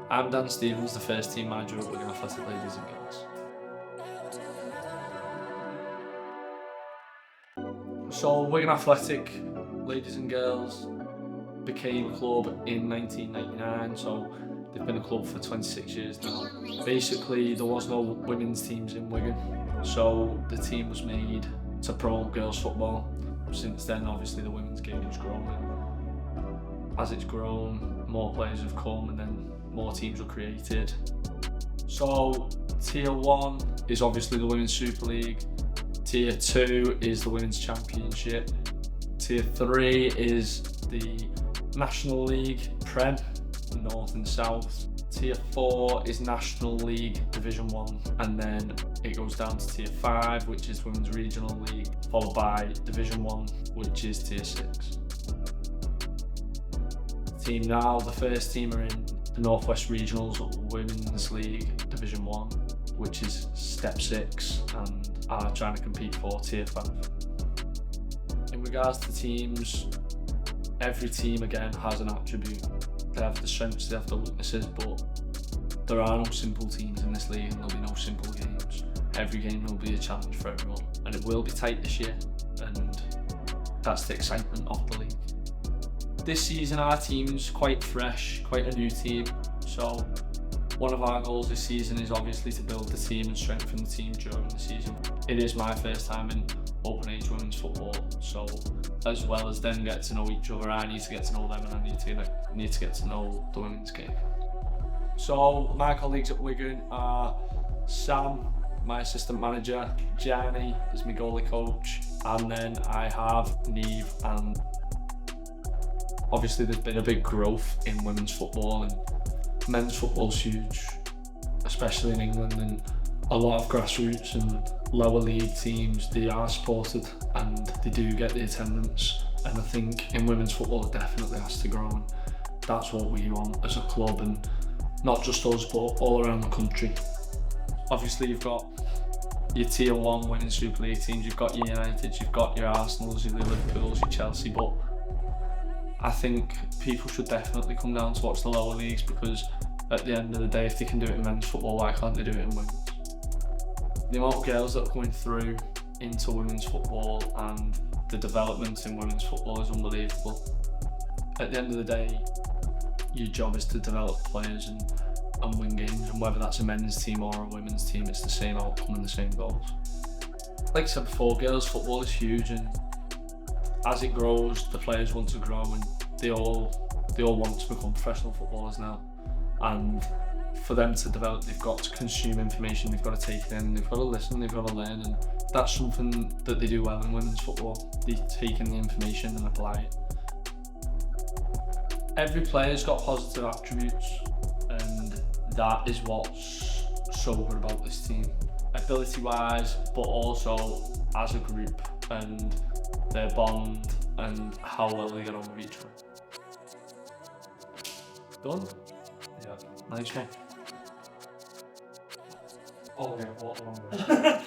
I'm Dan Stevens, the first team manager at Wigan Athletic Ladies and Girls. So Wigan Athletic Ladies and Girls became a club in 1999, so they've been a club for 26 years now. Basically, there was no women's teams in Wigan, so the team was made to promote girls football. Since then, obviously, the women's game has grown, and as it's grown, more players have come, and then more teams were created. So Tier 1 is obviously the Women's Super League. Tier 2 is the Women's Championship. Tier 3 is the National League, Prem, North and South. Tier 4 is National League, Division 1, and then it goes down to Tier 5, which is Women's Regional League, followed by Division 1, which is Tier 6. Team now, the first team are in the North West Regionals Women's League, Division 1, which is Step 6, and are trying to compete for Tier 5. In regards to teams, every team again has an attribute. They have the strengths, they have the weaknesses, but there are no simple teams in this league, and there'll be no simple games. Every game will be a challenge for everyone, and it will be tight this year, and that's the excitement of the league. This season our team's quite fresh, quite a new team, so one of our goals this season is obviously to build the team and strengthen the team during the season. It is my first time in open age women's football, so as well as them get to know each other, I need to get to know them, and I need to get to know the women's game. So my colleagues at Wigan are Sam, my assistant manager, Gianni is my goalie coach, and then I have Neve. And obviously there's been a big growth in women's football, and men's football's huge, especially in England, and a lot of grassroots and lower league teams, they are supported and they do get the attendance, and I think in women's football it definitely has to grow, and that's what we want as a club, and not just us but all around the country. Obviously you've got your Tier 1 Women's Super League teams, you've got your United, you've got your Arsenals, your Liverpools, your Chelsea, but I think people should definitely come down to watch the lower leagues, because at the end of the day, if they can do it in men's football, why can't they do it in women's? The amount of girls that are coming through into women's football and the development in women's football is unbelievable. At the end of the day, your job is to develop players and win games, and whether that's a men's team or a women's team, it's the same outcome and the same goals. Like I said before, girls football is huge, and as it grows, the players want to grow, and they all want to become professional footballers now. And for them to develop, they've got to consume information, they've got to take it in, they've got to listen, they've got to learn, and that's something that they do well in women's football. They take in the information and apply it. Every player's got positive attributes, and that is what's so good about this team. Ability-wise, but also as a group, and their bond and how well they get on with each other. Done? Yeah. Nice one. Oh yeah, what longer?